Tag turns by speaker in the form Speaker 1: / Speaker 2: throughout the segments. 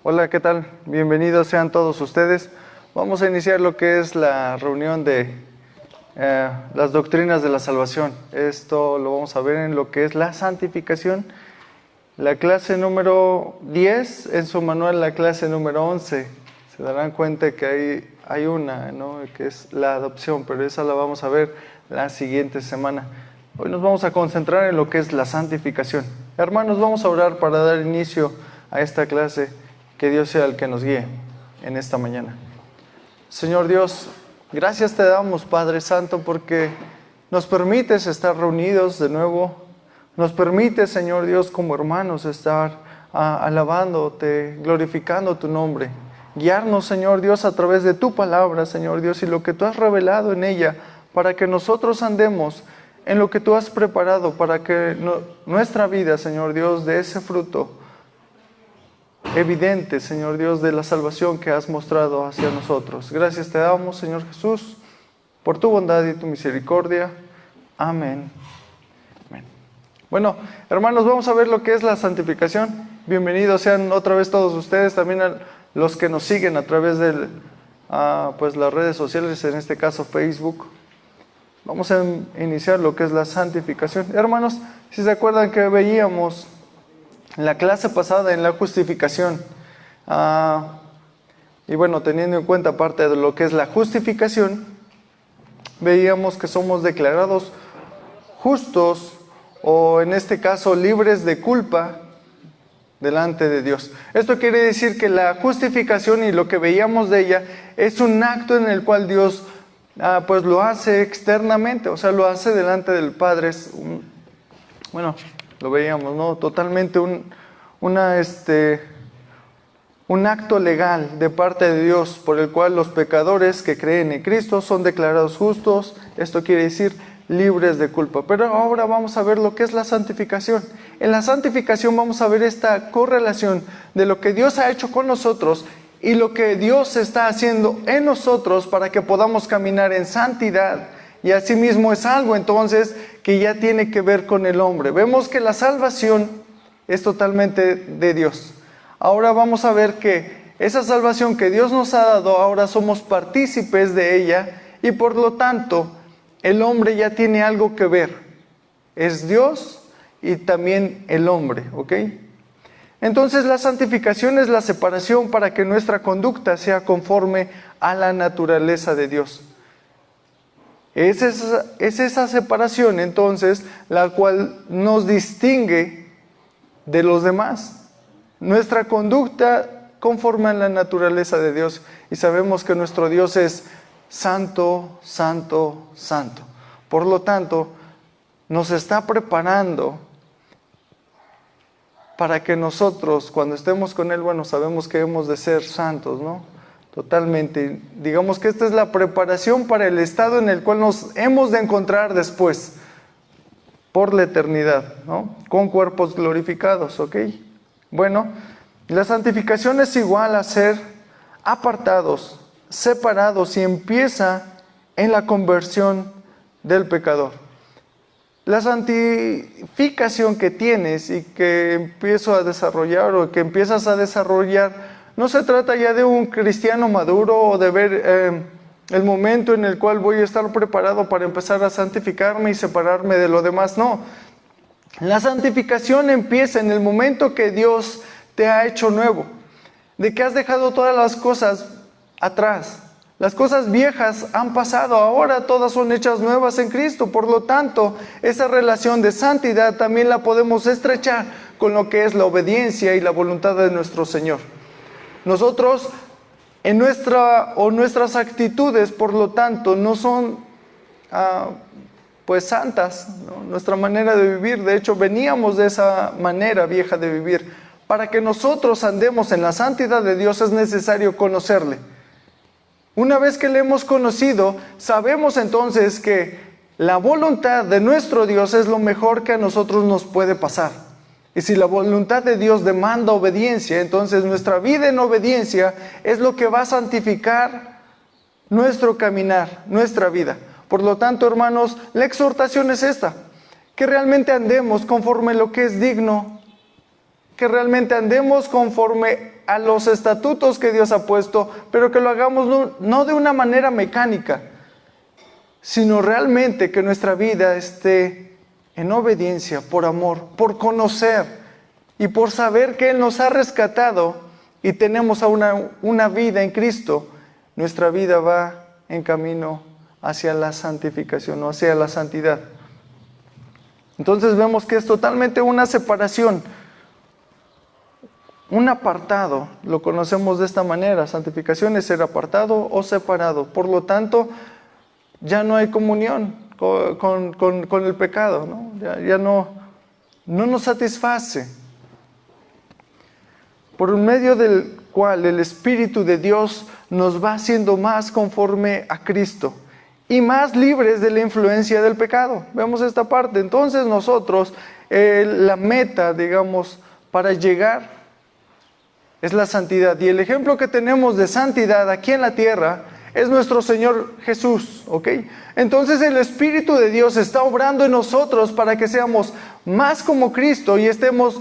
Speaker 1: Hola, ¿qué tal? Bienvenidos sean todos ustedes. Vamos a iniciar lo que es la reunión de las doctrinas de la salvación. Esto lo vamos a ver en lo que es la santificación. La clase número 10, en su manual la clase número 11. Se darán cuenta que hay una, ¿no?, que es la adopción, pero esa la vamos a ver la siguiente semana. Hoy nos vamos a concentrar en lo que es la santificación. Hermanos, vamos a orar para dar inicio a esta clase. Que Dios sea el que nos guíe en esta mañana. Señor Dios, gracias te damos, Padre Santo, porque nos permites estar reunidos de nuevo. Nos permites, Señor Dios, como hermanos, estar alabándote, glorificando tu nombre. Guiarnos, Señor Dios, a través de tu palabra, Señor Dios, y lo que tú has revelado en ella, para que nosotros andemos en lo que tú has preparado, para que nuestra vida, Señor Dios, dé ese fruto evidente, Señor Dios, de la salvación que has mostrado hacia nosotros. Gracias te damos, Señor Jesús, por tu bondad y tu misericordia. Amén. Amén. Bueno, hermanos, vamos a ver lo que es la santificación. Bienvenidos sean otra vez todos ustedes, también a los que nos siguen a través de pues las redes sociales, en este caso Facebook. Vamos a iniciar lo que es la santificación. Hermanos, si se acuerdan que veíamos en la clase pasada en la justificación, y bueno, teniendo en cuenta parte de lo que es la justificación, veíamos que somos declarados justos, o en este caso libres de culpa delante de Dios. Esto quiere decir que la justificación, y lo que veíamos de ella, es un acto en el cual Dios pues lo hace externamente, o sea, lo hace delante del Padre. Bueno, lo veíamos, ¿no? Totalmente un acto legal de parte de Dios, por el cual los pecadores que creen en Cristo son declarados justos. Esto quiere decir libres de culpa. Pero ahora vamos a ver lo que es la santificación. En la santificación vamos a ver esta correlación de lo que Dios ha hecho con nosotros y lo que Dios está haciendo en nosotros para que podamos caminar en santidad. Y asimismo es algo entonces que ya tiene que ver con el hombre. Vemos que la salvación es totalmente de Dios. Ahora vamos a ver que esa salvación que Dios nos ha dado, ahora somos partícipes de ella, y por lo tanto el hombre ya tiene algo que ver. Es Dios y también el hombre, ¿ok? Entonces la santificación es la separación para que nuestra conducta sea conforme a la naturaleza de Dios. Es esa separación entonces la cual nos distingue de los demás. Nuestra conducta conforme a la naturaleza de Dios. Y sabemos que nuestro Dios es santo, santo, santo. Por lo tanto, nos está preparando para que nosotros, cuando estemos con Él, bueno, sabemos que hemos de ser santos, ¿no? Totalmente. Digamos que esta es la preparación para el estado en el cual nos hemos de encontrar después, por la eternidad, ¿no? Con cuerpos glorificados, ¿ok? Bueno, la santificación es igual a ser apartados, separados, y empieza en la conversión del pecador. La santificación que tienes y que empiezo a desarrollar, o que empiezas a desarrollar, no se trata ya de un cristiano maduro o de ver el momento en el cual voy a estar preparado para empezar a santificarme y separarme de lo demás. No, la santificación empieza en el momento que Dios te ha hecho nuevo, de que has dejado todas las cosas atrás. Las cosas viejas han pasado, ahora todas son hechas nuevas en Cristo. Por lo tanto, esa relación de santidad también la podemos estrechar con lo que es la obediencia y la voluntad de nuestro Señor. Nosotros, nuestras actitudes, por lo tanto, no son pues santas, ¿no? Nuestra manera de vivir, de hecho, veníamos de esa manera vieja de vivir. para que nosotros andemos en la santidad de Dios es necesario conocerle. Una vez que le hemos conocido, sabemos entonces que la voluntad de nuestro Dios es lo mejor que a nosotros nos puede pasar. Y si la voluntad de Dios demanda obediencia, entonces nuestra vida en obediencia es lo que va a santificar nuestro caminar, nuestra vida. Por lo tanto, hermanos, la exhortación es esta: que realmente andemos conforme a lo que es digno, que realmente andemos conforme a los estatutos que Dios ha puesto, pero que lo hagamos no de una manera mecánica, sino realmente que nuestra vida esté en obediencia, por amor, por conocer y por saber que Él nos ha rescatado y tenemos una vida en Cristo. Nuestra vida va en camino hacia la santificación o hacia la santidad. Entonces vemos que es totalmente una separación, un apartado. Lo conocemos de esta manera: santificación es ser apartado o separado. Por lo tanto, ya no hay comunión con el pecado, ¿no? Ya no nos satisface. Por medio del cual el Espíritu de Dios nos va haciendo más conforme a Cristo y más libres de la influencia del pecado. Vemos esta parte. Entonces nosotros, la meta, digamos, para llegar es la santidad. Y el ejemplo que tenemos de santidad aquí en la tierra es nuestro Señor Jesús, ¿ok? Entonces el Espíritu de Dios está obrando en nosotros para que seamos más como Cristo y estemos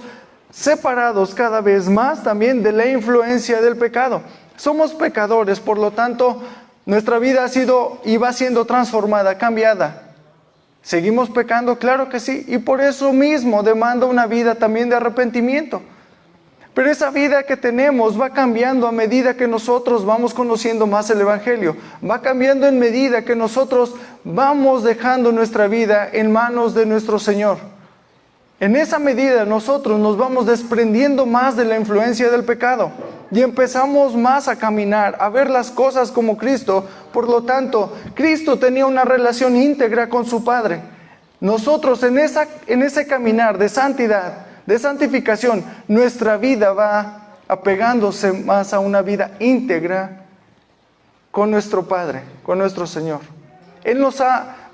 Speaker 1: separados cada vez más también de la influencia del pecado. Somos pecadores, por lo tanto, nuestra vida ha sido y va siendo transformada, cambiada. ¿Seguimos pecando? Claro que sí, y por eso mismo demanda una vida también de arrepentimiento. Pero esa vida que tenemos va cambiando a medida que nosotros vamos conociendo más el Evangelio. Va cambiando en medida que nosotros vamos dejando nuestra vida en manos de nuestro Señor. En esa medida nosotros nos vamos desprendiendo más de la influencia del pecado y empezamos más a caminar, a ver las cosas como Cristo. Por lo tanto, Cristo tenía una relación íntegra con su Padre. Nosotros en ese caminar de santidad, de santificación, nuestra vida va apegándose más a una vida íntegra con nuestro Padre, con nuestro Señor. Él nos ha,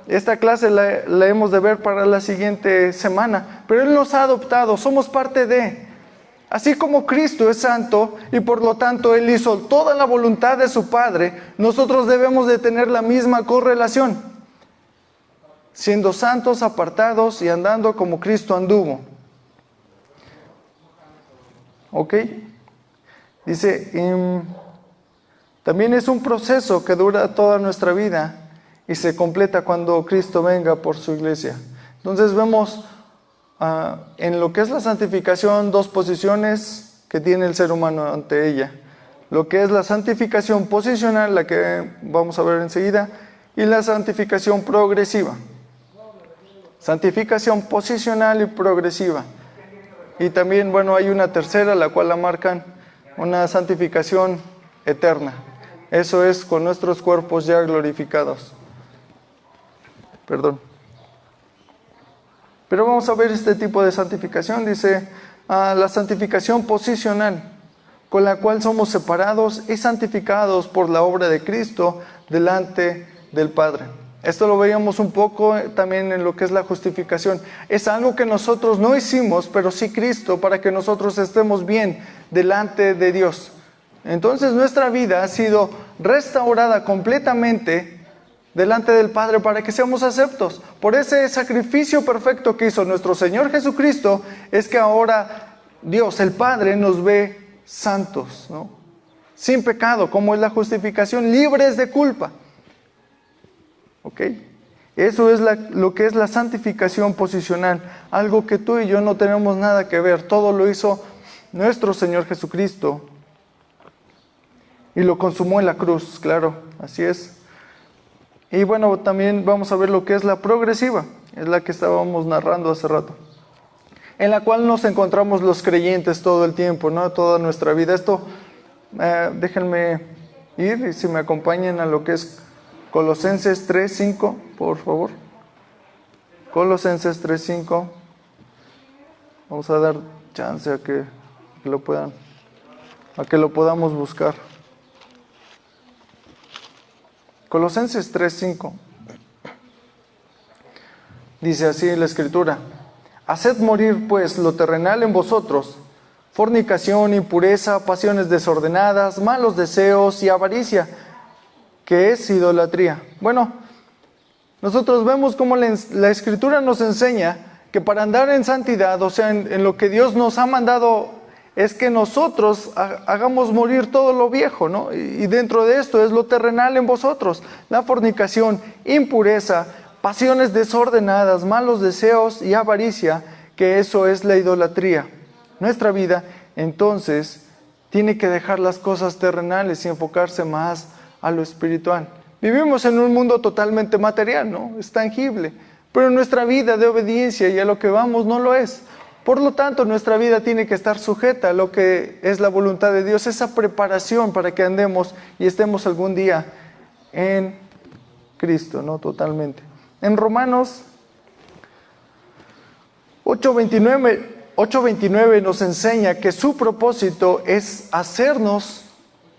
Speaker 1: esta clase la hemos de ver para la siguiente semana, pero Él nos ha adoptado, somos parte de. Así como Cristo es santo y por lo tanto Él hizo toda la voluntad de su Padre, nosotros debemos de tener la misma correlación, siendo santos, apartados y andando como Cristo anduvo. ¿Ok? Dice, también es un proceso que dura toda nuestra vida y se completa cuando Cristo venga por su iglesia. Entonces vemos en lo que es la santificación dos posiciones que tiene el ser humano ante ella. Lo que es la santificación posicional, la que vamos a ver enseguida, y la santificación progresiva. Santificación posicional y progresiva. Y también, hay una tercera, la cual la marcan, una santificación eterna. Eso es con nuestros cuerpos ya glorificados. Pero vamos a ver este tipo de santificación. Dice, la santificación posicional, con la cual somos separados y santificados por la obra de Cristo delante del Padre. Esto lo veíamos un poco también en lo que es la justificación. Es algo que nosotros no hicimos, pero sí Cristo, para que nosotros estemos bien delante de Dios. Entonces nuestra vida ha sido restaurada completamente delante del Padre para que seamos aceptos. Por ese sacrificio perfecto que hizo nuestro Señor Jesucristo, es que ahora Dios, el Padre, nos ve santos, ¿no? Sin pecado, como es la justificación, libres de culpa. ¿Ok? Eso es lo que es la santificación posicional, algo que tú y yo no tenemos nada que ver. Todo lo hizo nuestro Señor Jesucristo y lo consumó en la cruz, claro, así es. Y también vamos a ver lo que es la progresiva, es la que estábamos narrando hace rato, en la cual nos encontramos los creyentes todo el tiempo, ¿no? Toda nuestra vida. Esto, déjenme ir y si me acompañan a lo que es Colosenses 3:5, por favor. Colosenses 3:5. Vamos a dar chance a que a que lo podamos buscar. Colosenses 3:5. Dice así la Escritura: haced morir pues lo terrenal en vosotros, fornicación, impureza, pasiones desordenadas, malos deseos y avaricia, que es idolatría. Bueno, nosotros vemos cómo la Escritura nos enseña que para andar en santidad, o sea, en lo que Dios nos ha mandado, es que nosotros hagamos morir todo lo viejo, ¿no? Y dentro de esto es lo terrenal en vosotros: la fornicación, impureza, pasiones desordenadas, malos deseos y avaricia, que eso es la idolatría. Nuestra vida, entonces, tiene que dejar las cosas terrenales y enfocarse más a lo espiritual. Vivimos en un mundo totalmente material, ¿no? Es tangible, pero nuestra vida de obediencia y a lo que vamos no lo es. Por lo tanto, nuestra vida tiene que estar sujeta a lo que es la voluntad de Dios, esa preparación para que andemos y estemos algún día en Cristo, ¿no? Totalmente. En Romanos 8:29 nos enseña que su propósito es hacernos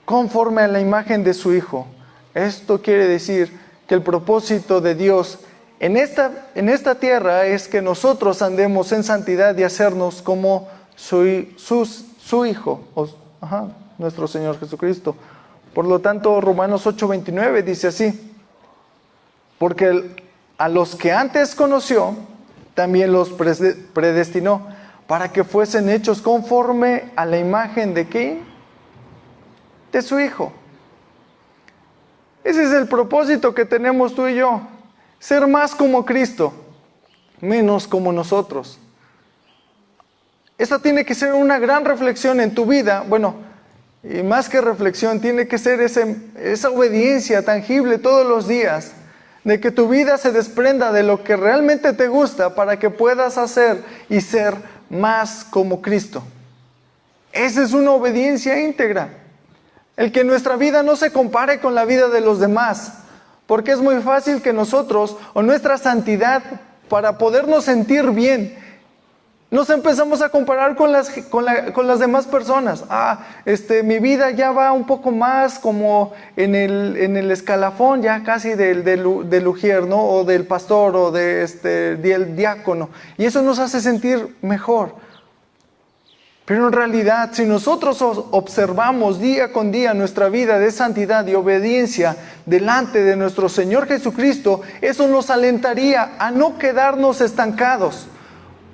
Speaker 1: conforme a la imagen de su Hijo. Esto quiere decir que el propósito de Dios en esta tierra es que nosotros andemos en santidad y hacernos como su Hijo, nuestro Señor Jesucristo. Por lo tanto, Romanos 8:29 dice así: porque a los que antes conoció, también los predestinó, para que fuesen hechos conforme a la imagen de ¿quién? De su Hijo. Ese es el propósito que tenemos tú y yo: ser más como Cristo, menos como nosotros. Esta tiene que ser una gran reflexión en tu vida. Bueno, y más que reflexión, tiene que ser esa obediencia tangible todos los días, de que tu vida se desprenda de lo que realmente te gusta para que puedas hacer y ser más como Cristo. Esa es una obediencia íntegra. El que nuestra vida no se compare con la vida de los demás, porque es muy fácil que nosotros, o nuestra santidad, para podernos sentir bien, nos empezamos a comparar con las demás personas. Mi vida ya va un poco más como en el escalafón, ya casi del ujier, ¿no? O del pastor, o del diácono. Y eso nos hace sentir mejor. Pero en realidad, si nosotros observamos día con día nuestra vida de santidad y obediencia delante de nuestro Señor Jesucristo, eso nos alentaría a no quedarnos estancados.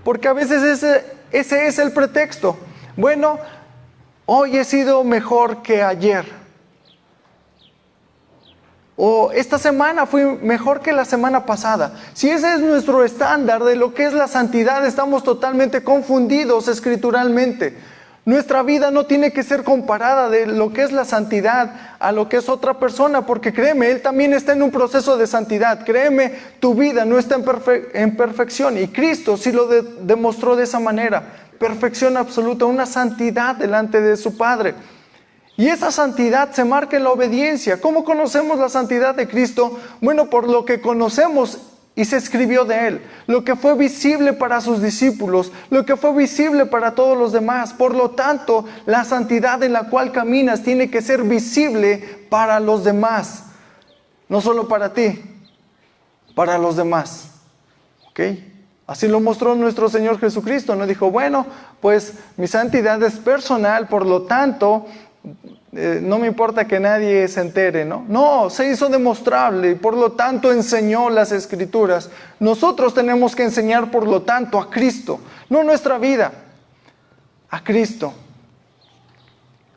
Speaker 1: Porque a veces ese es el pretexto. Bueno, hoy he sido mejor que ayer. O esta semana fui mejor que la semana pasada. Si ese es nuestro estándar de lo que es la santidad, estamos totalmente confundidos escrituralmente. Nuestra vida no tiene que ser comparada de lo que es la santidad a lo que es otra persona, porque créeme, él también está en un proceso de santidad. Créeme, tu vida no está en perfección, y Cristo sí lo demostró de esa manera: perfección absoluta, una santidad delante de su Padre. Y esa santidad se marca en la obediencia. ¿Cómo conocemos la santidad de Cristo? Bueno, por lo que conocemos y se escribió de Él, lo que fue visible para sus discípulos, lo que fue visible para todos los demás. Por lo tanto, la santidad en la cual caminas tiene que ser visible para los demás. No solo para ti, para los demás. ¿Ok? Así lo mostró nuestro Señor Jesucristo. No dijo, bueno, pues mi santidad es personal, por lo tanto no me importa que nadie se entere, ¿no? No, se hizo demostrable y por lo tanto enseñó las Escrituras. Nosotros tenemos que enseñar, por lo tanto, a Cristo, no nuestra vida, a Cristo.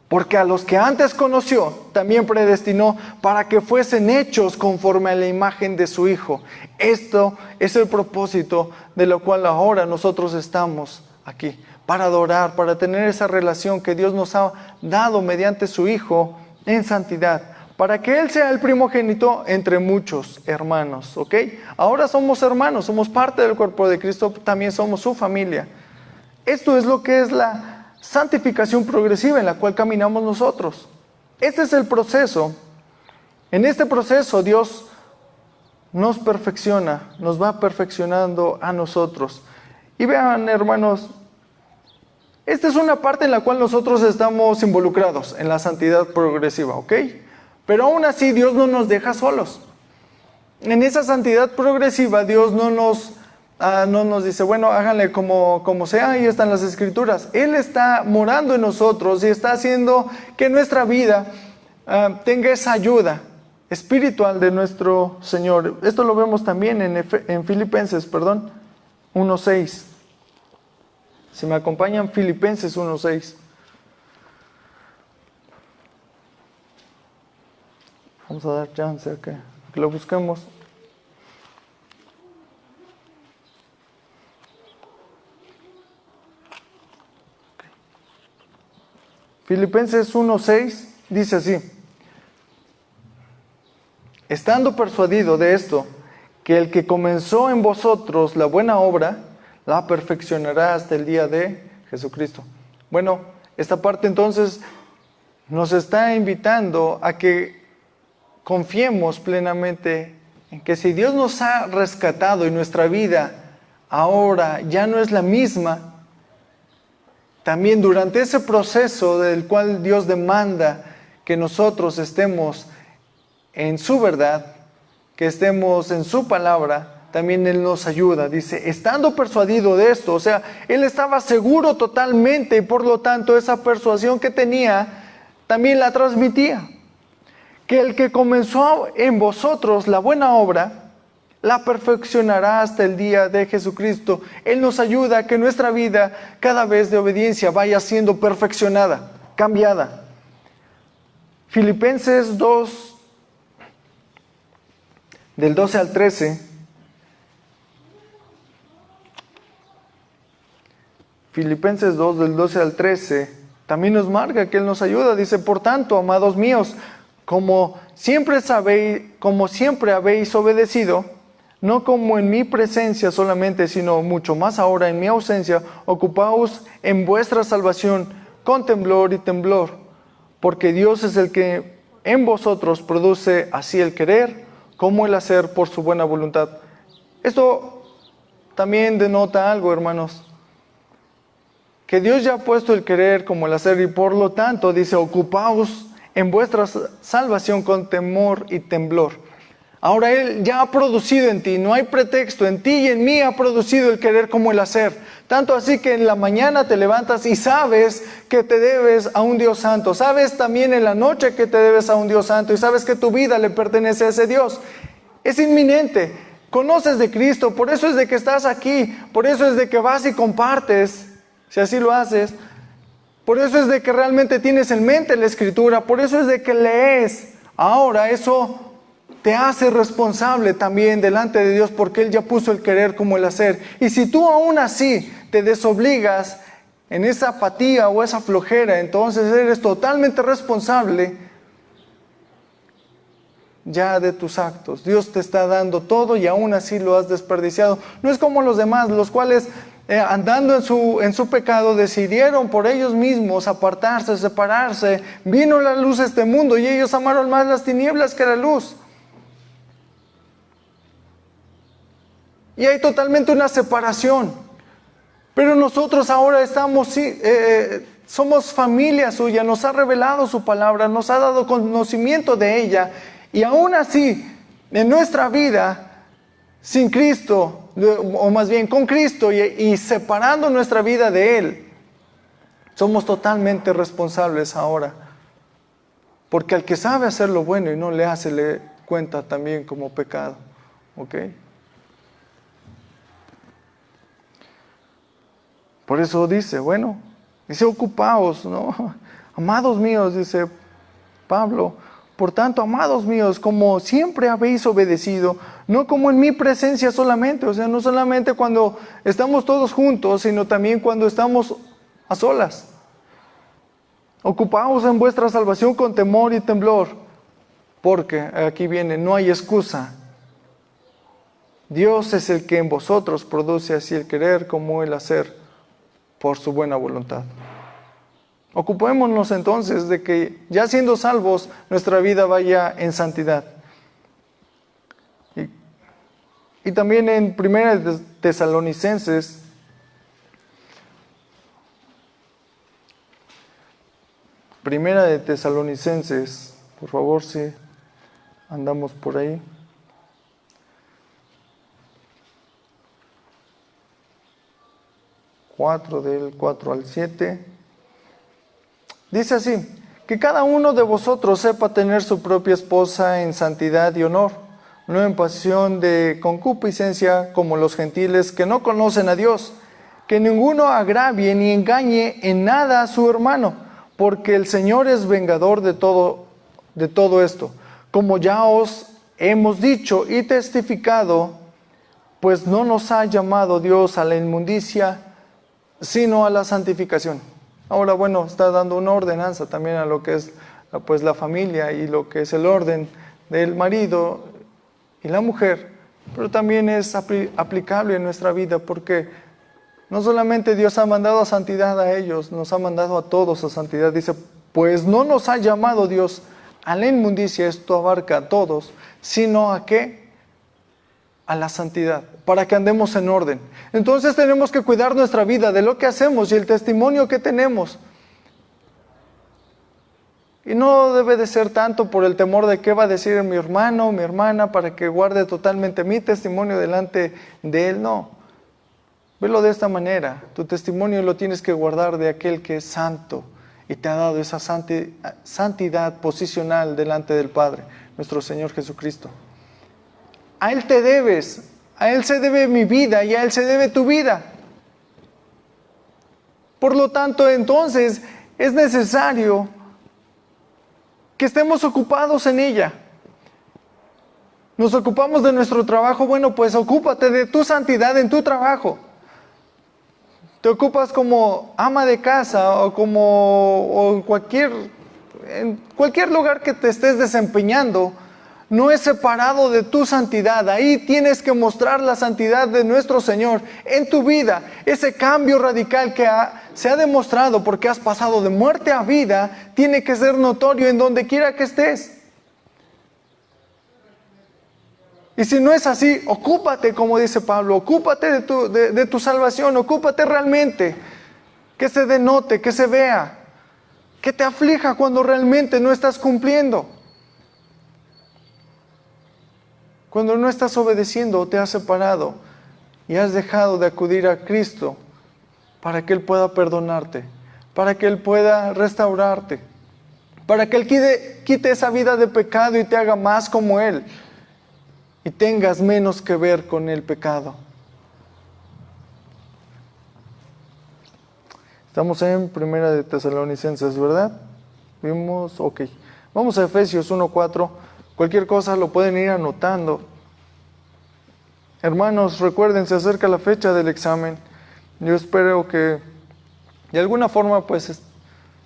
Speaker 1: Porque a los que antes conoció, también predestinó para que fuesen hechos conforme a la imagen de su Hijo. Esto es el propósito de lo cual ahora nosotros estamos aquí. Para adorar, para tener esa relación que Dios nos ha dado mediante su Hijo en santidad, para que Él sea el primogénito entre muchos hermanos, ¿ok? Ahora somos hermanos, somos parte del cuerpo de Cristo, también somos su familia. Esto es lo que es la santificación progresiva en la cual caminamos nosotros. Este es el proceso. En este proceso Dios nos perfecciona, nos va perfeccionando a nosotros. Y vean, hermanos, Esta es una parte en la cual nosotros estamos involucrados, en la santidad progresiva, ¿ok? Pero aún así Dios no nos deja solos. En esa santidad progresiva Dios no nos dice, bueno, háganle como sea, ahí están las escrituras. Él está morando en nosotros y está haciendo que nuestra vida tenga esa ayuda espiritual de nuestro Señor. Esto lo vemos también en Filipenses, 1:6. Si me acompañan, Filipenses 1:6. Vamos a dar chance a que lo busquemos. Filipenses 1:6 dice así: estando persuadido de esto, que el que comenzó en vosotros la buena obra, la perfeccionará hasta el día de Jesucristo. Bueno, esta parte entonces nos está invitando a que confiemos plenamente en que si Dios nos ha rescatado y nuestra vida ahora ya no es la misma, también durante ese proceso del cual Dios demanda que nosotros estemos en su verdad, que estemos en su palabra, también Él nos ayuda. Dice, estando persuadido de esto, o sea, Él estaba seguro totalmente y por lo tanto esa persuasión que tenía también la transmitía. Que el que comenzó en vosotros la buena obra, la perfeccionará hasta el día de Jesucristo. Él nos ayuda a que nuestra vida cada vez de obediencia vaya siendo perfeccionada, cambiada. Filipenses 2, del 12 al 13. Filipenses 2, del 12 al 13, también nos marca que Él nos ayuda. Dice, por tanto, amados míos, como siempre habéis obedecido, no como en mi presencia solamente, sino mucho más ahora en mi ausencia, ocupaos en vuestra salvación con temblor y temblor, porque Dios es el que en vosotros produce así el querer como el hacer por su buena voluntad. Esto también denota algo, hermanos, que Dios ya ha puesto el querer como el hacer y por lo tanto dice, ocupaos en vuestra salvación con temor y temblor. Ahora Él ya ha producido en ti, no hay pretexto, en ti y en mí ha producido el querer como el hacer. Tanto así que en la mañana te levantas y sabes que te debes a un Dios santo. Sabes también en la noche que te debes a un Dios santo y sabes que tu vida le pertenece a ese Dios. Es inminente. Conoces de Cristo, por eso es de que estás aquí, por eso es de que vas y compartes, si así lo haces. Por eso es de que realmente tienes en mente la Escritura, por eso es de que lees. Ahora eso te hace responsable también delante de Dios porque Él ya puso el querer como el hacer. Y si tú aún así te desobligas en esa apatía o esa flojera, entonces eres totalmente responsable ya de tus actos. Dios te está dando todo y aún así lo has desperdiciado. No es como los demás, los cuales andando en su pecado decidieron por ellos mismos apartarse, separarse. Vino la luz a este mundo y ellos amaron más las tinieblas que la luz. Y hay totalmente una separación. Pero nosotros ahora somos familia suya, nos ha revelado su palabra, nos ha dado conocimiento de ella. Y aún así, en nuestra vida, sin Cristo, o más bien con Cristo y separando nuestra vida de Él, somos totalmente responsables ahora. Porque al que sabe hacer lo bueno y no le hace, le cuenta también como pecado. ¿Ok? Por eso dice, ocupaos, ¿no? Amados míos, dice Pablo, por tanto, amados míos, como siempre habéis obedecido, no como en mi presencia solamente, o sea, no solamente cuando estamos todos juntos, sino también cuando estamos a solas. Ocupaos en vuestra salvación con temor y temblor, porque aquí viene, no hay excusa. Dios es el que en vosotros produce así el querer como el hacer por su buena voluntad. Ocupémonos entonces de que ya siendo salvos, nuestra vida vaya en santidad. Y también en 1 Tesalonicenses, Primera de Tesalonicenses, por favor, si andamos por ahí. Del 4 al 7. Dice así: que cada uno de vosotros sepa tener su propia esposa en santidad y honor, no en pasión de concupiscencia como los gentiles que no conocen a Dios. Que ninguno agravie ni engañe en nada a su hermano, porque el Señor es vengador de todo esto. Como ya os hemos dicho y testificado, pues no nos ha llamado Dios a la inmundicia, sino a la santificación. Ahora, bueno, está dando una ordenanza también a lo que es pues la familia y lo que es el orden del marido y la mujer, pero también es aplicable en nuestra vida, porque no solamente Dios ha mandado a santidad a ellos, nos ha mandado a todos a santidad. Dice, pues no nos ha llamado Dios a la inmundicia, esto abarca a todos, sino a ¿qué? A la santidad, para que andemos en orden. Entonces tenemos que cuidar nuestra vida, de lo que hacemos y el testimonio que tenemos. Y no debe de ser tanto por el temor de qué va a decir mi hermano o mi hermana, para que guarde totalmente mi testimonio delante de él. No, velo de esta manera: tu testimonio lo tienes que guardar de aquel que es santo y te ha dado esa santidad posicional delante del Padre, nuestro Señor Jesucristo. A Él te debes, a Él se debe mi vida y a Él se debe tu vida. Por lo tanto, entonces, es necesario que estemos ocupados en ella. Nos ocupamos de nuestro trabajo, bueno, pues ocúpate de tu santidad en tu trabajo. Te ocupas como ama de casa o en cualquier lugar que te estés desempeñando. No es separado de tu santidad. Ahí tienes que mostrar la santidad de nuestro Señor en tu vida. Ese cambio radical que se ha demostrado porque has pasado de muerte a vida, tiene que ser notorio en donde quiera que estés. Y si no es así, ocúpate, como dice Pablo, ocúpate de tu salvación, ocúpate realmente. Que se denote, que se vea, que te aflija cuando realmente no estás cumpliendo. Cuando no estás obedeciendo o te has separado y has dejado de acudir a Cristo para que Él pueda perdonarte, para que Él pueda restaurarte, para que Él quite esa vida de pecado y te haga más como Él y tengas menos que ver con el pecado. Estamos en Primera de Tesalonicenses, ¿verdad? Vimos, ok. Vamos a Efesios 1:4. Cualquier cosa lo pueden ir anotando. Hermanos, recuerden, se acerca la fecha del examen. Yo espero que de alguna forma, pues,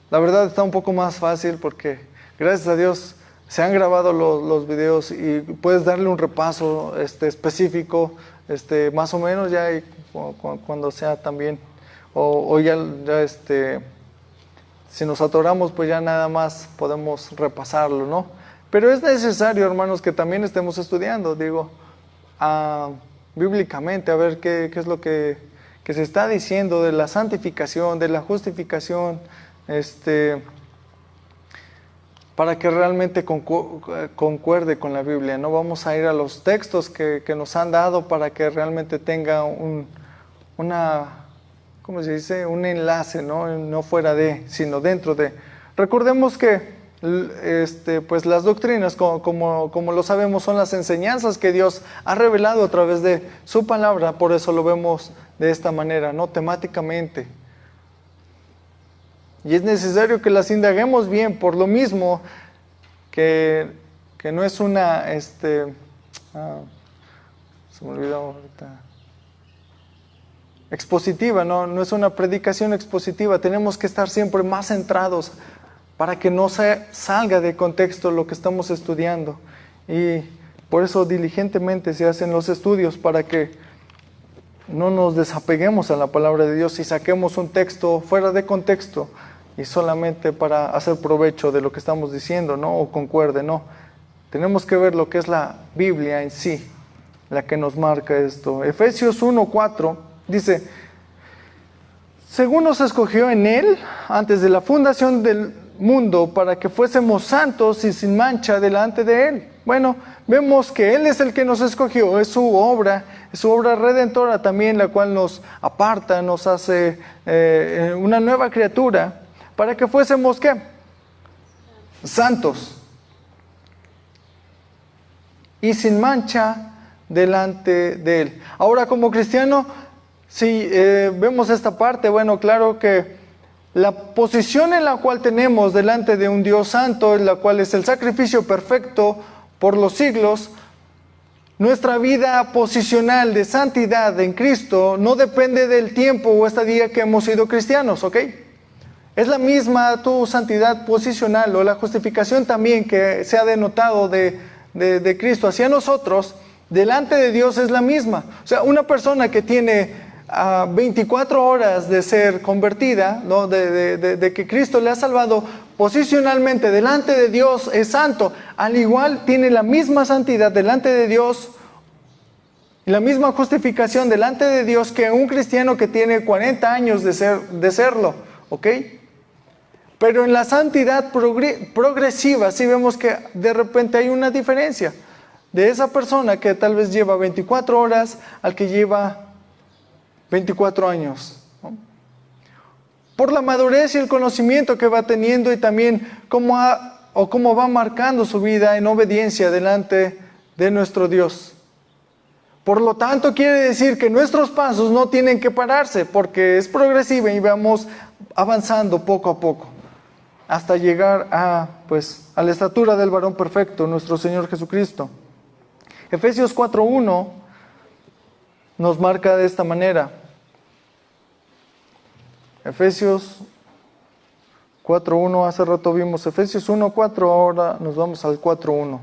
Speaker 1: la verdad está un poco más fácil porque gracias a Dios se han grabado los videos y puedes darle un repaso específico, más o menos ya cuando sea también. O ya si nos atoramos, pues ya nada más podemos repasarlo, ¿no? Pero es necesario, hermanos, que también estemos estudiando, bíblicamente, a ver qué es lo que se está diciendo de la santificación, de la justificación, para que realmente concuerde con la Biblia. No vamos a ir a los textos que nos han dado para que realmente tenga ¿cómo se dice? Un enlace, no fuera de, sino dentro de. Recordemos que pues las doctrinas, como lo sabemos, son las enseñanzas que Dios ha revelado a través de su palabra. Por eso lo vemos de esta manera, ¿no? Temáticamente. Y es necesario que las indaguemos bien, por lo mismo que no es una, se me olvidó ahorita, expositiva, no es una predicación expositiva. Tenemos que estar siempre más centrados para que no se salga de contexto lo que estamos estudiando. Y por eso diligentemente se hacen los estudios, para que no nos desapeguemos a la palabra de Dios y saquemos un texto fuera de contexto y solamente para hacer provecho de lo que estamos diciendo, ¿no? O concuerde, ¿no? Tenemos que ver lo que es la Biblia en sí, la que nos marca esto. Efesios 1:4 dice: según nos escogió en Él, antes de la fundación mundo para que fuésemos santos y sin mancha delante de Él. Bueno, vemos que Él es el que nos escogió, es su obra redentora también, la cual nos aparta, nos hace una nueva criatura, para que fuésemos, ¿qué? Santos y sin mancha delante de Él. Ahora, como cristiano, si vemos esta parte, bueno, claro que la posición en la cual tenemos delante de un Dios santo, en la cual es el sacrificio perfecto por los siglos, nuestra vida posicional de santidad en Cristo no depende del tiempo o estadía que hemos sido cristianos, ¿ok? Es la misma tu santidad posicional o la justificación también que se ha denotado de Cristo hacia nosotros, delante de Dios es la misma. O sea, una persona que tiene 24 horas de ser convertida, ¿no? de que Cristo le ha salvado, posicionalmente delante de Dios es santo. Al igual tiene la misma santidad delante de Dios y la misma justificación delante de Dios que un cristiano que tiene 40 años de serlo, ¿ok? Pero en la santidad progresiva sí vemos que de repente hay una diferencia de esa persona que tal vez lleva 24 horas al que lleva 24 años, ¿no? Por la madurez y el conocimiento que va teniendo y también cómo va marcando su vida en obediencia delante de nuestro Dios. Por lo tanto, quiere decir que nuestros pasos no tienen que pararse, porque es progresiva y vamos avanzando poco a poco hasta llegar a la estatura del varón perfecto, nuestro Señor Jesucristo. Efesios 4:1 nos marca de esta manera. Efesios 4:1, hace rato vimos Efesios 1:4, ahora nos vamos al 4:1.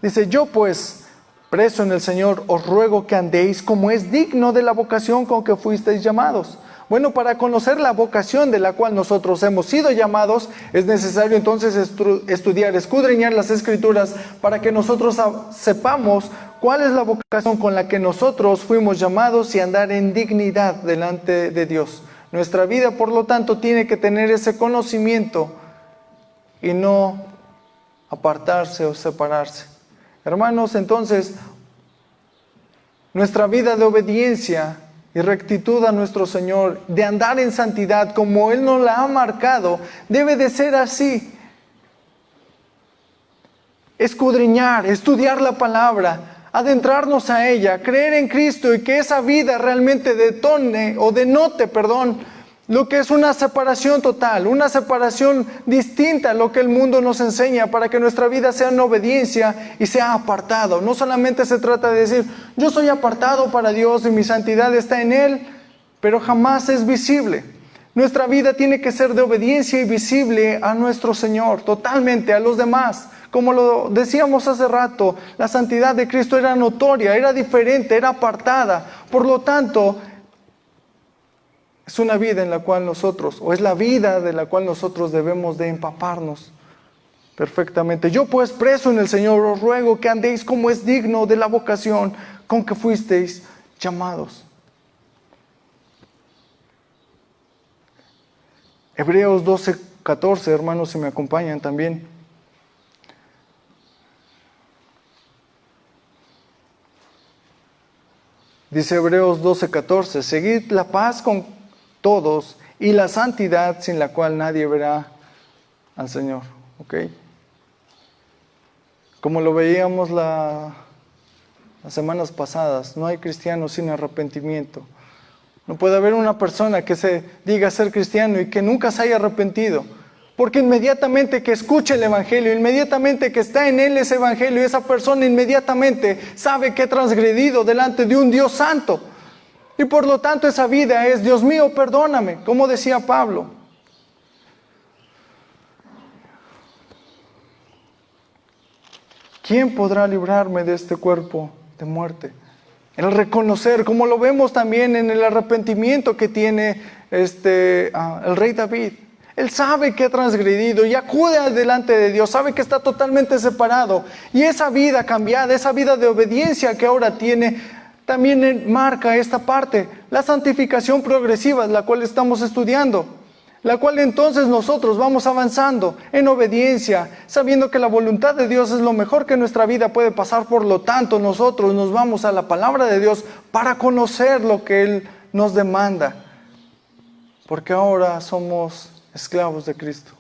Speaker 1: Dice: yo pues, preso en el Señor, os ruego que andéis como es digno de la vocación con que fuisteis llamados. Bueno, para conocer la vocación de la cual nosotros hemos sido llamados, es necesario entonces estudiar, escudriñar las Escrituras para que nosotros sepamos cuál es la vocación con la que nosotros fuimos llamados y andar en dignidad delante de Dios. Nuestra vida, por lo tanto, tiene que tener ese conocimiento y no apartarse o separarse. Hermanos, entonces, nuestra vida de obediencia y rectitud a nuestro Señor, de andar en santidad como Él nos la ha marcado, debe de ser así. Escudriñar, estudiar la palabra, adentrarnos a ella, creer en Cristo y que esa vida realmente denote lo que es una separación total, una separación distinta a lo que el mundo nos enseña, para que nuestra vida sea en obediencia y sea apartado. No solamente se trata de decir, yo soy apartado para Dios y mi santidad está en Él, pero jamás es visible. Nuestra vida tiene que ser de obediencia y visible a nuestro Señor, totalmente a los demás. Como lo decíamos hace rato, la santidad de Cristo era notoria, era diferente, era apartada. Por lo tanto, es una vida en la cual es la vida de la cual nosotros debemos de empaparnos perfectamente. Yo pues, preso en el Señor, os ruego que andéis como es digno de la vocación con que fuisteis llamados. Hebreos 12:14, hermanos, si me acompañan también. Dice Hebreos 12:14, seguid la paz con todos y la santidad, sin la cual nadie verá al Señor. ¿Ok? Como lo veíamos las semanas pasadas, no hay cristiano sin arrepentimiento. No puede haber una persona que se diga ser cristiano y que nunca se haya arrepentido, porque inmediatamente que escucha el Evangelio, inmediatamente que está en él ese Evangelio, esa persona inmediatamente sabe que ha transgredido delante de un Dios santo. Y por lo tanto esa vida es, Dios mío, perdóname, como decía Pablo. ¿Quién podrá librarme de este cuerpo de muerte? El reconocer, como lo vemos también en el arrepentimiento que tiene el rey David. Él sabe que ha transgredido y acude delante de Dios, sabe que está totalmente separado. Y esa vida cambiada, esa vida de obediencia que ahora tiene, también marca esta parte, la santificación progresiva, la cual estamos estudiando. la cual entonces nosotros vamos avanzando en obediencia, sabiendo que la voluntad de Dios es lo mejor que nuestra vida puede pasar. Por lo tanto, nosotros nos vamos a la palabra de Dios para conocer lo que Él nos demanda, porque ahora somos esclavos de Cristo,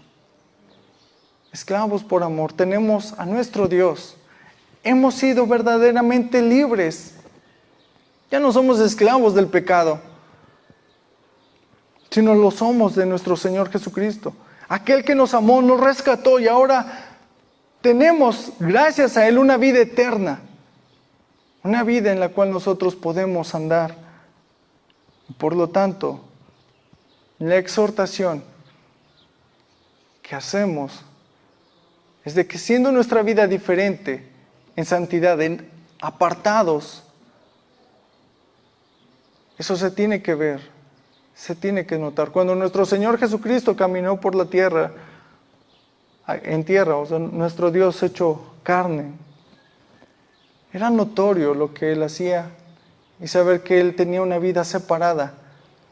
Speaker 1: esclavos por amor. Tenemos a nuestro Dios, hemos sido verdaderamente libres, ya no somos esclavos del pecado, sino lo somos de nuestro Señor Jesucristo, aquel que nos amó, nos rescató, y ahora tenemos, gracias a Él, una vida eterna, una vida en la cual nosotros podemos andar. Por lo tanto, la exhortación que hacemos es de que, siendo nuestra vida diferente, en santidad, en apartados, eso se tiene que ver, se tiene que notar. Cuando nuestro Señor Jesucristo caminó por la tierra, en tierra, o sea, nuestro Dios hecho carne, era notorio lo que Él hacía, y saber que Él tenía una vida separada.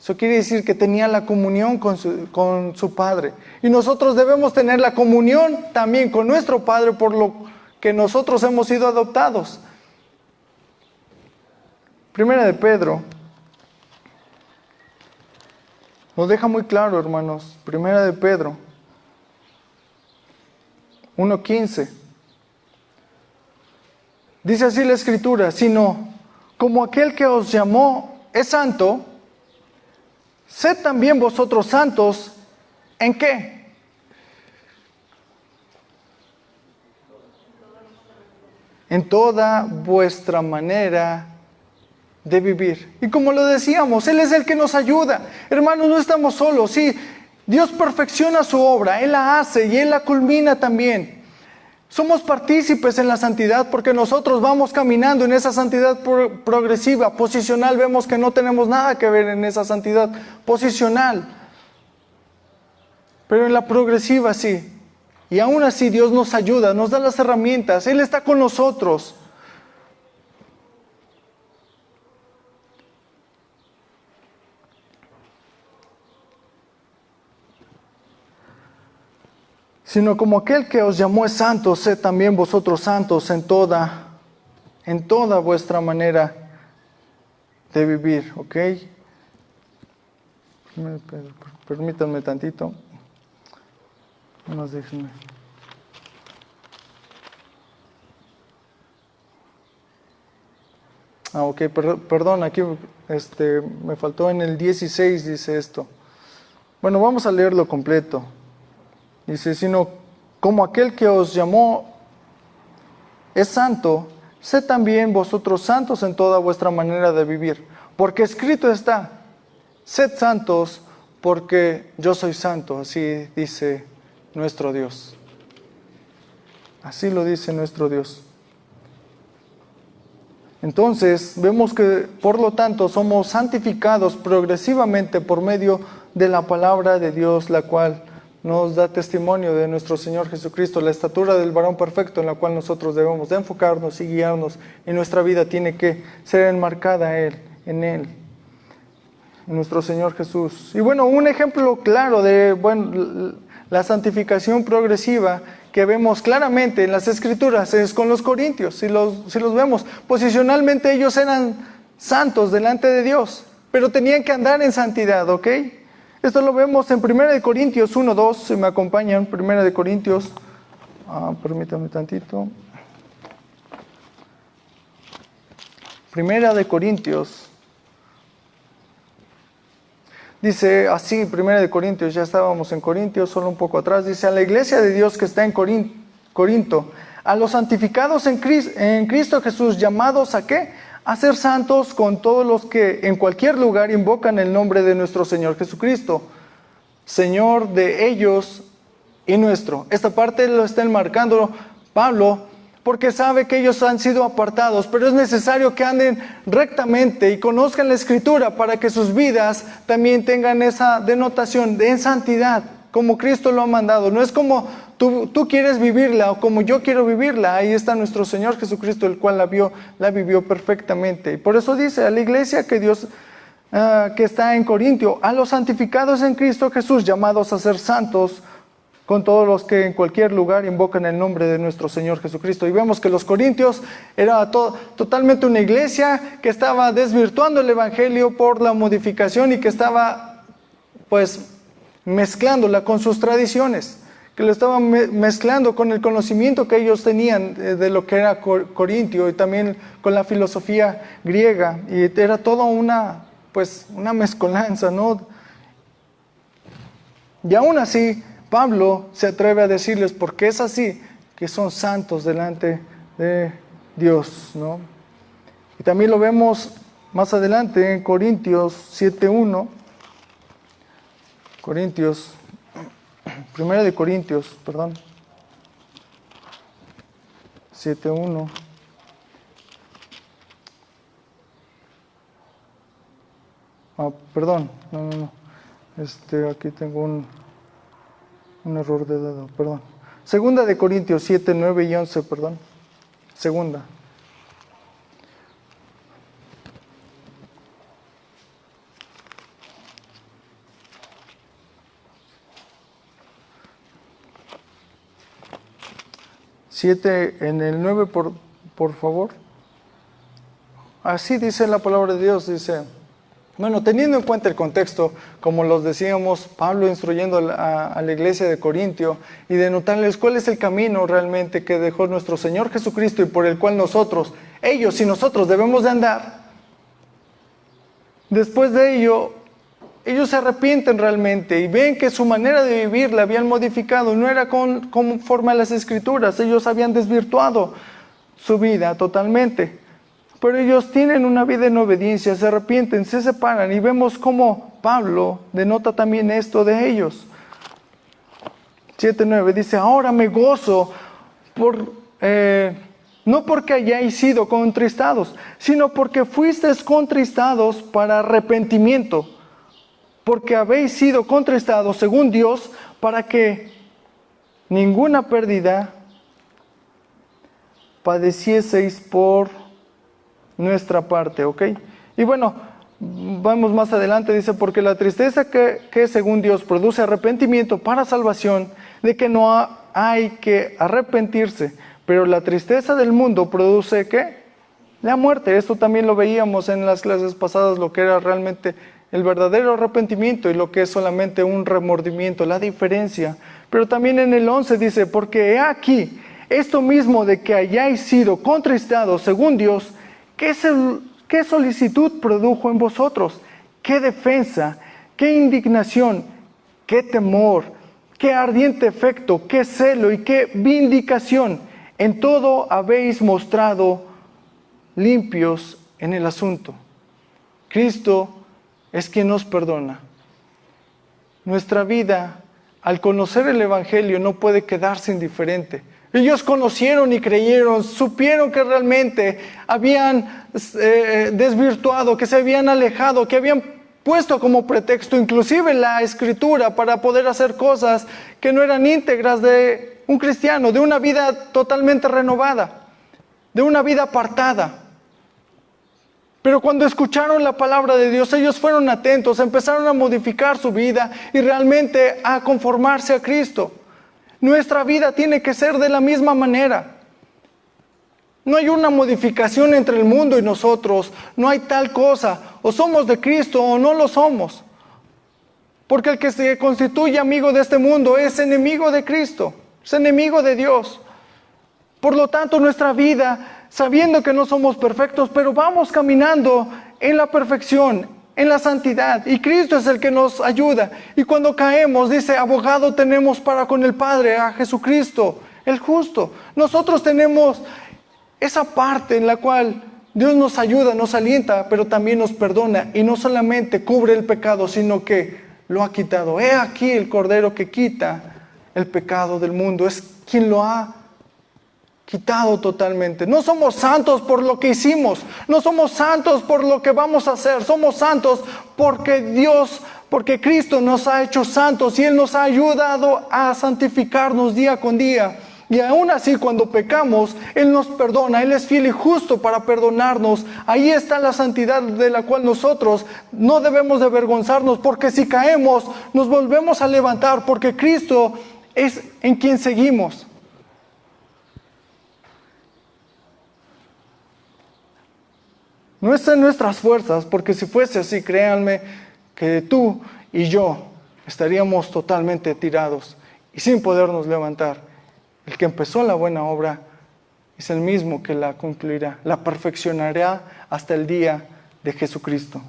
Speaker 1: Eso quiere decir que tenía la comunión con su Padre. Y nosotros debemos tener la comunión también con nuestro Padre, por lo que nosotros hemos sido adoptados. Primera de Pedro nos deja muy claro, hermanos. Primera de Pedro 1:15. Dice así la Escritura: sino como aquel que os llamó es santo, sed también vosotros santos. ¿En qué? En toda vuestra manera de vivir. Y como lo decíamos, Él es el que nos ayuda. Hermanos, no estamos solos. Sí, Dios perfecciona su obra, Él la hace y Él la culmina también. Somos partícipes en la santidad porque nosotros vamos caminando en esa santidad progresiva. Posicional, vemos que no tenemos nada que ver en esa santidad posicional, pero en la progresiva sí. Y aún así Dios nos ayuda, nos da las herramientas, Él está con nosotros. Sino como aquel que os llamó es santo, sed también vosotros santos en toda vuestra manera de vivir, ¿ok? Permítanme tantito. Déjenme. Ok, perdón, aquí me faltó en el 16, dice esto. Bueno, vamos a leerlo completo. Dice: sino como aquel que os llamó es santo, sed también vosotros santos en toda vuestra manera de vivir. Porque escrito está: sed santos porque yo soy santo. Así dice nuestro Dios. Así lo dice nuestro Dios. Entonces, vemos que, por lo tanto, somos santificados progresivamente por medio de la palabra de Dios, la cual nos da testimonio de nuestro Señor Jesucristo, la estatura del varón perfecto, en la cual nosotros debemos de enfocarnos y guiarnos, y nuestra vida tiene que ser enmarcada en Él, en nuestro Señor Jesús. Y bueno, un ejemplo claro de la santificación progresiva que vemos claramente en las Escrituras es con los corintios. Si los vemos, posicionalmente ellos eran santos delante de Dios, pero tenían que andar en santidad, ¿ok? Esto lo vemos en 1 Corintios 1:2, si me acompañan. 1 Corintios, permítanme tantito. 1 Corintios, dice así, 1 Corintios, ya estábamos en Corintios, solo un poco atrás, dice: a la iglesia de Dios que está en Corinto, a los santificados en Cristo Jesús, llamados ¿a qué? A ser santos con todos los que en cualquier lugar invocan el nombre de nuestro Señor Jesucristo, Señor de ellos y nuestro. Esta parte lo está enmarcando Pablo porque sabe que ellos han sido apartados, pero es necesario que anden rectamente y conozcan la Escritura para que sus vidas también tengan esa denotación de santidad, como Cristo lo ha mandado. No es como tú quieres vivirla o como yo quiero vivirla. Ahí está nuestro Señor Jesucristo, el cual la vivió perfectamente. Y por eso dice a la iglesia que Dios que está en Corintio, a los santificados en Cristo Jesús, llamados a ser santos, con todos los que en cualquier lugar invocan el nombre de nuestro Señor Jesucristo. Y vemos que los corintios era totalmente una iglesia que estaba desvirtuando el evangelio por la modificación y que estaba pues mezclándola con sus tradiciones, que lo estaban mezclando con el conocimiento que ellos tenían de lo que era Corintio y también con la filosofía griega. Y era toda una mezcolanza, ¿no? Y aún así, Pablo se atreve a decirles, porque es así, que son santos delante de Dios, ¿no? Y también lo vemos más adelante en Corintios 7:1. Primera de Corintios, 7:1. No. Aquí tengo un error de dedo, perdón. Segunda de Corintios 7, 9 y 11, perdón. Segunda. Siete en el 9, por favor. Así dice la palabra de Dios, dice... Bueno, teniendo en cuenta el contexto, como los decíamos, Pablo instruyendo a la iglesia de Corintio y de notarles cuál es el camino realmente que dejó nuestro Señor Jesucristo y por el cual ellos y nosotros debemos de andar. Después de ello, ellos se arrepienten realmente y ven que su manera de vivir la habían modificado, no era conforme a las Escrituras, ellos habían desvirtuado su vida totalmente. Pero ellos tienen una vida en obediencia, se arrepienten, se separan y vemos cómo Pablo denota también esto de ellos. 7:9 dice, ahora me gozo no porque hayáis sido contristados, sino porque fuisteis contristados para arrepentimiento, porque habéis sido contristados según Dios para que ninguna pérdida padecieseis por nuestra parte, ¿ok? Y bueno, vamos más adelante, dice, porque la tristeza que según Dios produce arrepentimiento para salvación, de que no hay que arrepentirse, pero la tristeza del mundo produce, ¿qué? La muerte. Esto también lo veíamos en las clases pasadas, lo que era realmente el verdadero arrepentimiento y lo que es solamente un remordimiento, la diferencia. Pero también en el 11 dice, porque he aquí, esto mismo de que hayáis sido contristados según Dios, ¿qué solicitud produjo en vosotros? ¿Qué defensa? ¿Qué indignación? ¿Qué temor? ¿Qué ardiente efecto? ¿Qué celo? ¿Y qué vindicación? En todo habéis mostrado limpios en el asunto. Cristo es quien nos perdona. Nuestra vida, al conocer el Evangelio, no puede quedarse indiferente. Ellos conocieron y creyeron, supieron que realmente habían desvirtuado, que se habían alejado, que habían puesto como pretexto inclusive la Escritura para poder hacer cosas que no eran íntegras de un cristiano, de una vida totalmente renovada, de una vida apartada. Pero cuando escucharon la palabra de Dios, ellos fueron atentos, empezaron a modificar su vida y realmente a conformarse a Cristo. Nuestra vida tiene que ser de la misma manera. No hay una modificación entre el mundo y nosotros. No hay tal cosa. O somos de Cristo o no lo somos. Porque el que se constituye amigo de este mundo es enemigo de Cristo. Es enemigo de Dios. Por lo tanto, nuestra vida, sabiendo que no somos perfectos, pero vamos caminando en la perfección, en la santidad, y Cristo es el que nos ayuda. Y cuando caemos, dice, abogado tenemos para con el Padre, a Jesucristo, el justo. Nosotros tenemos esa parte en la cual Dios nos ayuda, nos alienta, pero también nos perdona, y no solamente cubre el pecado, sino que lo ha quitado. He aquí el Cordero que quita el pecado del mundo, es quien lo ha quitado totalmente. No somos santos por lo que hicimos, no somos santos por lo que vamos a hacer, somos santos porque Cristo nos ha hecho santos y Él nos ha ayudado a santificarnos día con día. Y aún así, cuando pecamos, Él nos perdona. Él es fiel y justo para perdonarnos. Ahí está la santidad de la cual nosotros no debemos de avergonzarnos, porque si caemos, nos volvemos a levantar, porque Cristo es en quien seguimos. No es en nuestras fuerzas, porque si fuese así, créanme que tú y yo estaríamos totalmente tirados y sin podernos levantar. El que empezó la buena obra es el mismo que la concluirá, la perfeccionará hasta el día de Jesucristo.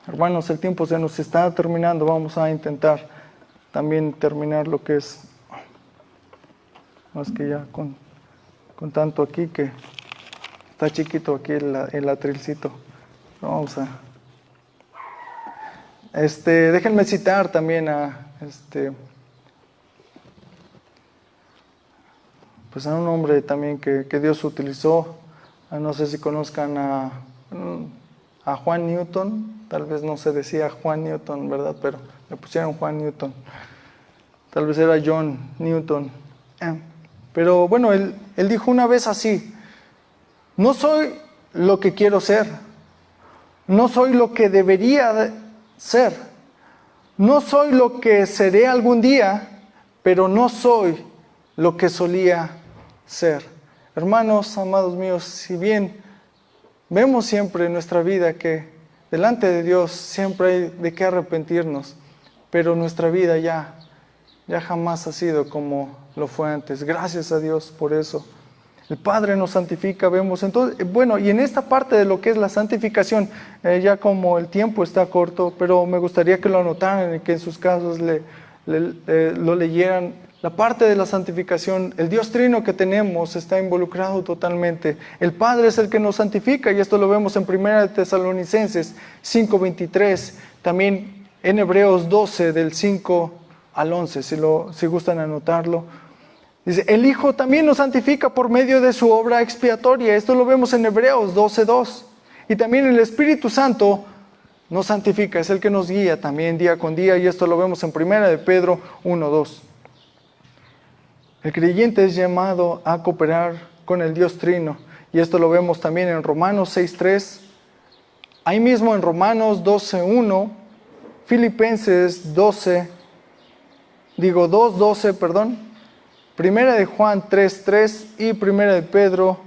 Speaker 1: Hermanos, el tiempo se nos está terminando. Vamos a intentar también terminar lo que es, más que ya con tanto aquí que está chiquito aquí el atrilcito. Vamos a... déjenme citar también a pues a un hombre también que Dios utilizó. No sé si conozcan a Juan Newton. Tal vez no se decía Juan Newton, ¿verdad? Pero le pusieron Juan Newton. Tal vez era John Newton. Pero bueno, él dijo una vez así: no soy lo que quiero ser, no soy lo que debería ser, no soy lo que seré algún día, pero no soy lo que solía ser. Hermanos, amados míos, si bien vemos siempre en nuestra vida que delante de Dios siempre hay de qué arrepentirnos, pero nuestra vida ya jamás ha sido como lo fue antes. Gracias a Dios por eso. El Padre nos santifica, vemos. Entonces, bueno, y en esta parte de lo que es la santificación, ya como el tiempo está corto, pero me gustaría que lo anotaran y que en sus casas lo leyeran. La parte de la santificación, el Dios Trino que tenemos está involucrado totalmente. El Padre es el que nos santifica, y esto lo vemos en 1 Tesalonicenses 5:23, también en Hebreos 12, del 5 al 11, si gustan anotarlo. Dice, el Hijo también nos santifica por medio de su obra expiatoria. Esto lo vemos en Hebreos 12:2. Y también el Espíritu Santo nos santifica, es el que nos guía también día con día, y esto lo vemos en 1 de Pedro 1:2. El creyente es llamado a cooperar con el Dios Trino, y esto lo vemos también en Romanos 6:3, ahí mismo en Romanos 12:1, Filipenses 2:12, Primera de Juan 3:3 y Primera de Pedro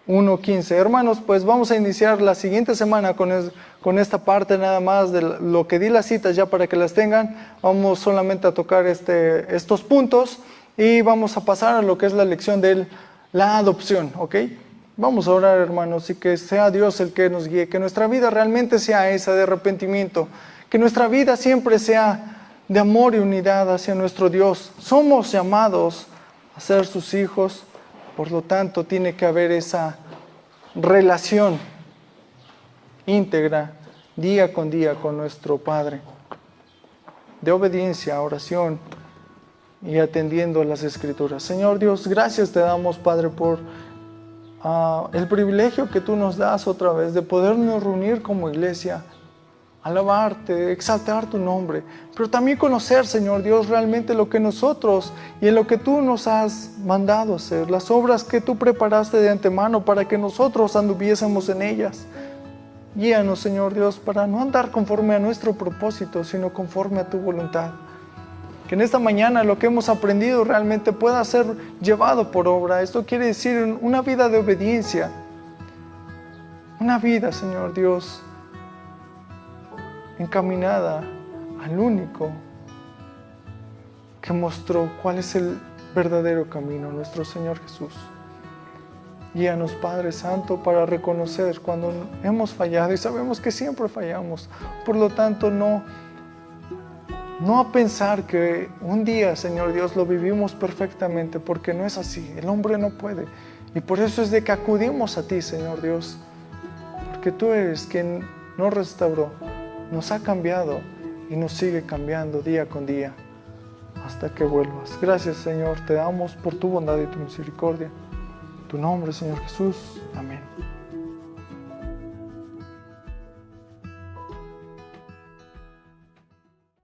Speaker 1: 1:15. Hermanos, pues vamos a iniciar la siguiente semana con esta parte nada más de lo que di las citas, ya para que las tengan. Vamos solamente a tocar estos puntos y vamos a pasar a lo que es la lección de la adopción, ¿ok? Vamos a orar, hermanos, y que sea Dios el que nos guíe, que nuestra vida realmente sea esa de arrepentimiento, que nuestra vida siempre sea de amor y unidad hacia nuestro Dios. Somos llamados a ser sus hijos, por lo tanto tiene que haber esa relación íntegra día con día con nuestro Padre, de obediencia, oración y atendiendo las Escrituras. Señor Dios, gracias te damos, Padre, por el privilegio que tú nos das otra vez de podernos reunir como iglesia, alabarte, exaltar tu nombre, pero también conocer, Señor Dios, realmente lo que nosotros y en lo que tú nos has mandado hacer, las obras que tú preparaste de antemano para que nosotros anduviésemos en ellas. Guíanos, Señor Dios, para no andar conforme a nuestro propósito, sino conforme a tu voluntad. Que en esta mañana lo que hemos aprendido realmente pueda ser llevado por obra. Esto quiere decir una vida de obediencia, una vida, Señor Dios, encaminada al único que mostró cuál es el verdadero camino, nuestro Señor Jesús. Guíanos, Padre Santo, para reconocer cuando hemos fallado, y sabemos que siempre fallamos. Por lo tanto, no a pensar que un día, Señor Dios, lo vivimos perfectamente, porque no es así. El hombre no puede. Y por eso es de que acudimos a ti, Señor Dios, porque tú eres quien nos restauró, nos ha cambiado y nos sigue cambiando día con día hasta que vuelvas. Gracias, Señor, te damos por tu bondad y tu misericordia. En tu nombre, Señor Jesús. Amén.